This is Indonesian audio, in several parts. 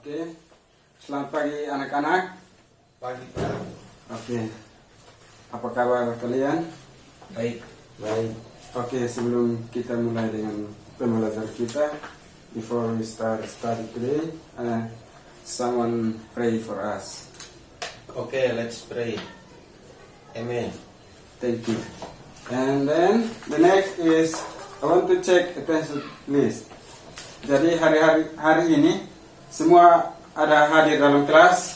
Oke, selamat pagi anak-anak. Pagi Pak. Oke, apa kabar kalian? Baik. Baik. Oke, sebelum kita mulai dengan pembelajaran kita, before we start study today, someone pray for us. Okay, let's pray. Amen. Thank you. And then the next is I want to check attendance list. Jadi hari ini semua ada hadir dalam kelas?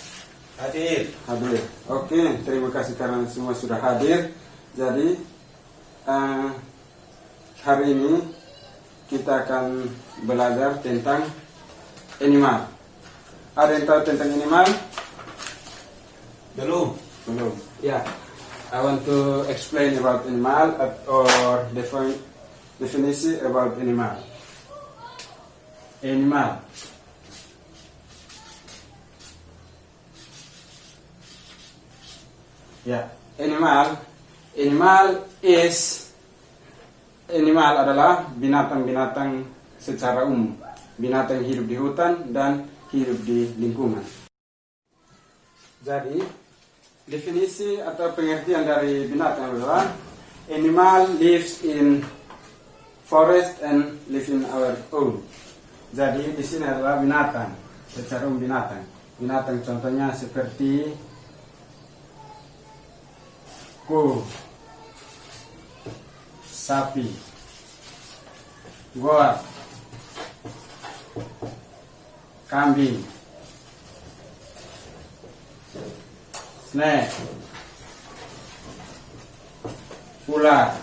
Hadir. Hadir. Oke, terima kasih karena semua sudah hadir. Jadi hari ini kita akan belajar tentang animal. Ada yang tahu tentang animal? Belum. Belum. Ya. I want to explain about animal or definisi about animal. Animal. Ya, animal adalah binatang-binatang secara umum, binatang yang hidup di hutan dan hidup di lingkungan. Jadi, definisi atau pengertian dari binatang adalah animal lives in forest and live in our own. Jadi di sini adalah binatang, secara umum binatang. Binatang contohnya seperti sapi, goat, kambing, snake, ular,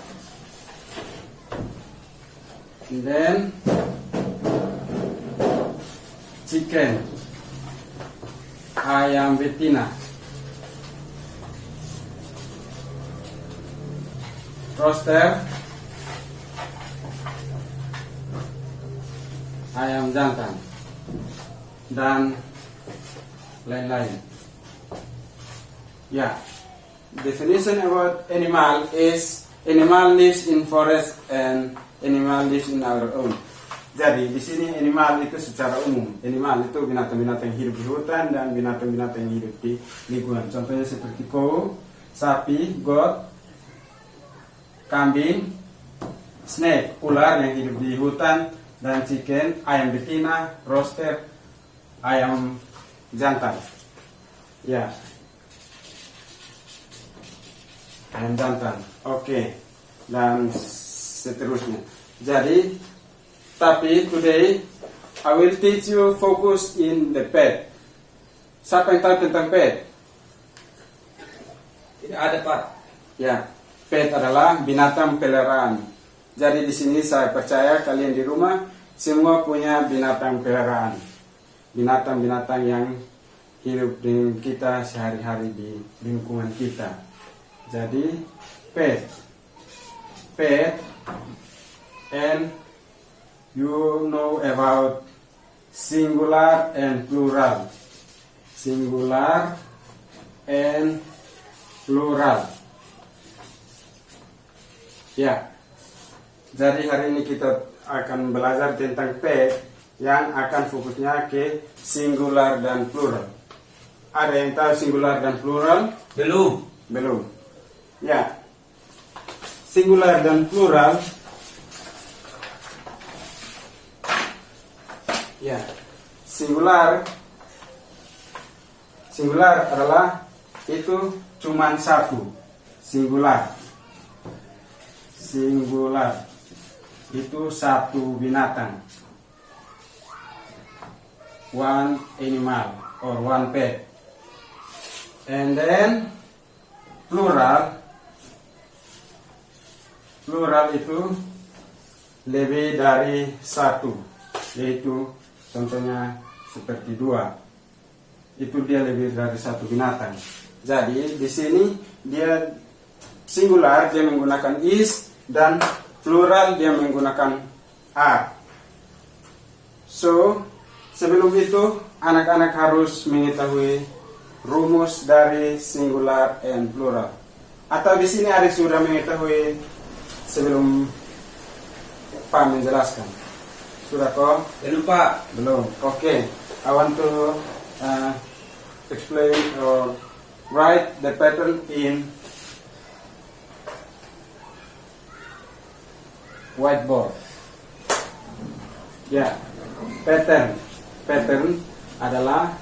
and then chicken, ayam betina, rooster, ayam jantan, dan lain-lain. Ya, definition about animal is animal lives in forest and animal lives in our own. Jadi di sini animal itu secara umum. Animal itu binatang-binatang yang hidup di hutan dan binatang-binatang yang hidup di lingkungan. Contohnya seperti sapi, goat, kambing, snake, ular yang hidup di hutan, dan chicken, ayam betina, rooster, ayam jantan. Ya. Ayam jantan. Oke. Dan seterusnya. Jadi, tapi today I will teach you focus in the pet. Siapa yang tahu tentang pet? Tidak ada Pak. Ya, pet adalah binatang peliharaan. Jadi di sini saya percaya kalian di rumah semua punya binatang peliharaan. Binatang-binatang yang hidup dengan kita sehari-hari di lingkungan kita. Jadi pet, and you know about singular and plural. Singular and plural. Ya. Jadi hari ini kita akan belajar tentang pet yang akan fokusnya ke singular dan plural. Ada yang tahu singular dan plural? Belum. Belum. Ya. Singular dan plural. Ya. Singular adalah itu cuman satu. Singular itu satu binatang. One animal or one pet. And then plural itu lebih dari satu, yaitu contohnya seperti dua. Itu dia lebih dari satu binatang. Jadi di sini dia singular dia menggunakan is dan plural dia menggunakan are. So sebelum itu anak-anak harus mengetahui rumus dari singular and plural. Atau di sini ada sudah mengetahui sebelum Pak menjelaskan. Sudah kok? Belum Pak. Belum. Oke. I want to explain or write the pattern in whiteboard. Ya, pattern adalah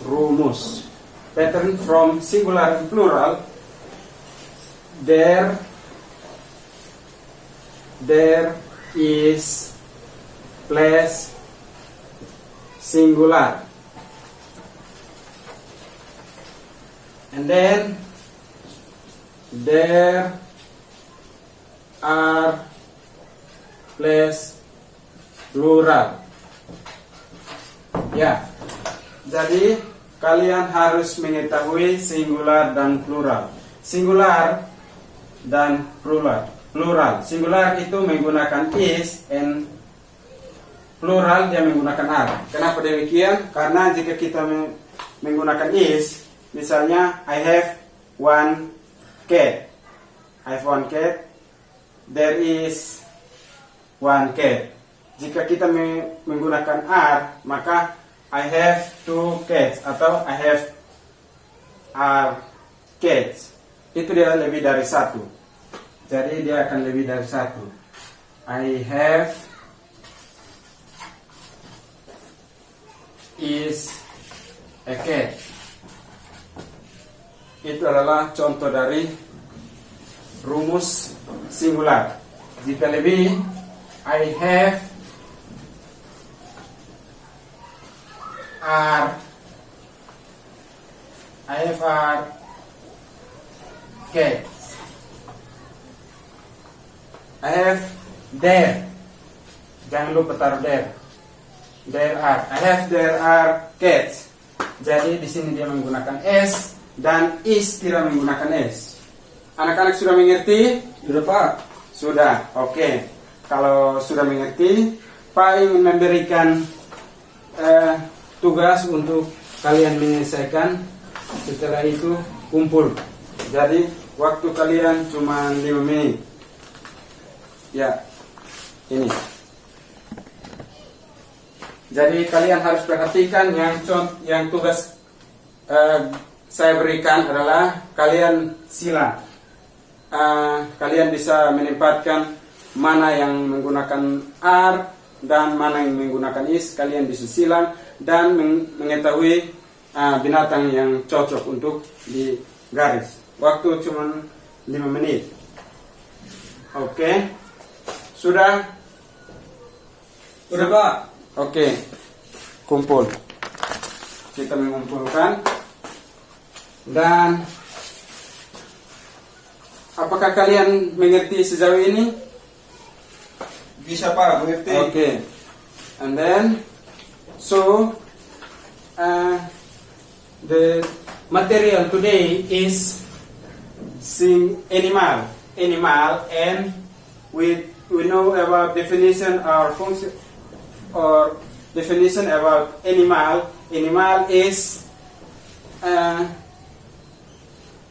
rumus. Pattern from singular and plural. There is place singular, and then there are place plural. Ya, jadi kalian harus mengetahui singular dan plural. Singular dan plural. Singular itu menggunakan is, and plural dia menggunakan are. Kenapa demikian? Karena jika kita menggunakan is, misalnya I have one cat. I have one cat. There is one cat. Jika kita menggunakan are, maka I have two cats atau I have are cats. Itu dia lebih dari satu. Jadi dia akan lebih dari satu. I have is a cat. Itu adalah contoh dari rumus singular. Jika lebih, I have are cats. I have there. Jangan lupa taruh there. There are cats. Jadi di sini dia menggunakan s dan is tidak menggunakan s. Anak-anak sudah mengerti? Sudah Pak. Sudah. Oke. Kalau sudah mengerti, Pak ingin memberikan tugas untuk kalian menyelesaikan. Setelah itu kumpul. Jadi waktu kalian cuma 5 menit. Ya, ini. Jadi kalian harus perhatikan yang tugas saya berikan adalah kalian silang. Kalian bisa menempatkan mana yang menggunakan are dan mana yang menggunakan is. Kalian bisa silang dan mengetahui binatang yang cocok untuk di garis. Waktu cuma 5 menit. Oke. Sudah? Sudah Pak. Oke. Kumpul. Kita mengumpulkan. Dan apakah kalian mengerti sejauh ini? Bisa Pak, mengerti. Okay. And then, so the material today is animal, and we know about definition or function or definition about animal. Animal is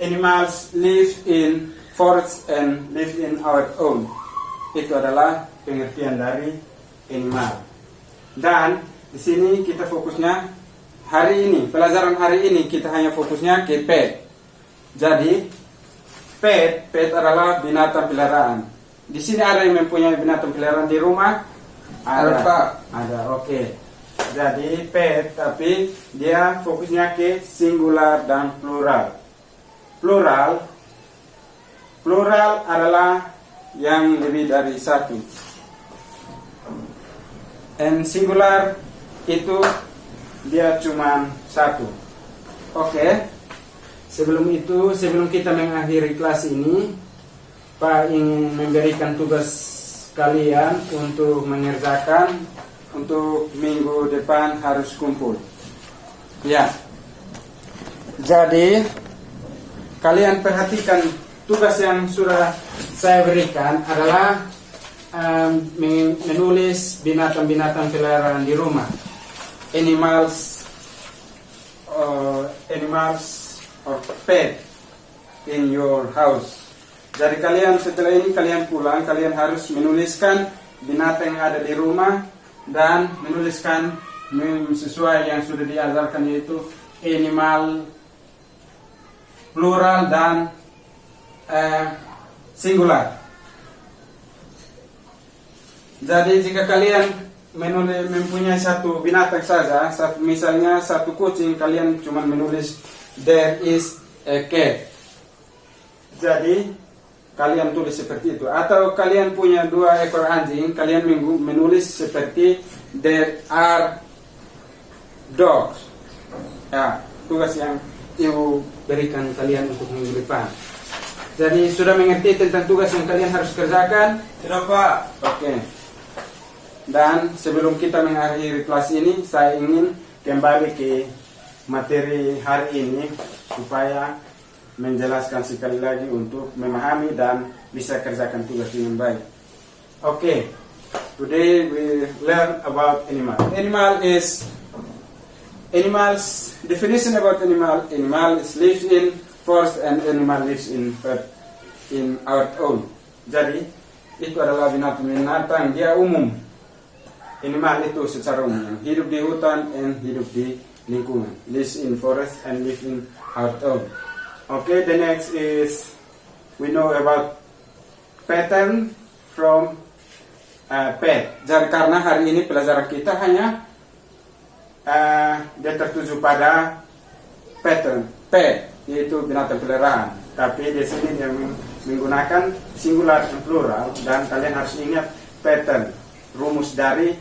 animals live in forests and live in our own. Itu adalah pengertian dari animal. Dan di sini kita fokusnya hari ini, pelajaran hari ini kita hanya fokusnya ke pet. Jadi pet adalah binatang peliharaan. Di sini ada yang mempunyai binatang peliharaan di rumah? Ada Pak. Ada, oke. Jadi pet, tapi dia fokusnya ke singular dan plural. Plural adalah yang lebih dari satu. And singular itu dia cuma satu. Oke. Sebelum kita mengakhiri kelas ini, Pak ingin memberikan tugas kalian untuk mengerjakan untuk minggu depan harus kumpul. Ya. Jadi kalian perhatikan tugas yang sudah saya berikan adalah menulis binatang-binatang peliharaan di rumah. Animals or pet in your house. Jadi kalian setelah ini kalian pulang, kalian harus menuliskan binatang yang ada di rumah dan menuliskan sesuai yang sudah diajarkan, yaitu animal plural dan singular. Jadi jika kalian mempunyai satu binatang saja, misalnya satu kucing, kalian cuma menulis there is a cat. Jadi kalian tulis seperti itu. Atau kalian punya 2 ekor anjing, kalian menulis seperti there are dogs. Ya, tugas yang ibu berikan kalian untuk minggu depan. Jadi sudah mengerti tentang tugas yang kalian harus kerjakan? Sudah Pak. Oke. Dan sebelum kita mengakhiri kelas ini, saya ingin kembali ke materi hari ini supaya menjelaskan sekali lagi untuk memahami dan bisa kerjakan tugas dengan baik. Oke. Today we learn about animal. Animals definition about animal. Animal is lives in forest and animal lives in our own. Jadi itu adalah binatang dia umum. Animal itu secara umum yang hidup di hutan dan hidup di lingkungan. Lives in forest and live in our own. Okay, the next is we know about pattern from pet. Jadi karena hari ini pelajaran kita hanya dia tertuju pada pattern pet, yaitu binatang peliharaan. Tapi di sini dia menggunakan singular dan plural, dan kalian harus ingat pattern. Rumus dari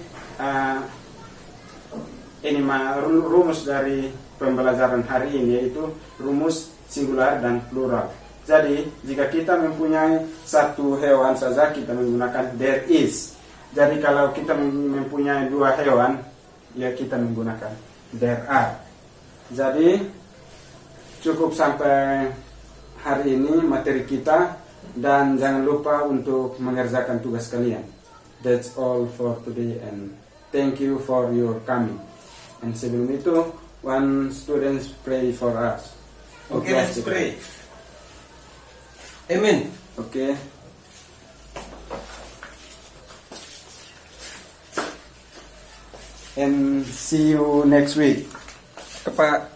rumus dari pembelajaran hari ini yaitu rumus singular dan plural. Jadi jika kita mempunyai satu hewan saja, kita menggunakan there is. Jadi kalau kita mempunyai 2 hewan, ya kita menggunakan there are. Jadi cukup sampai hari ini materi kita, dan jangan lupa untuk mengerjakan tugas kalian. That's all for today, and thank you for your coming. And sebelum itu, one student pray for us. Okay, let's pray. Amen. Okay. And see you next week. Pak.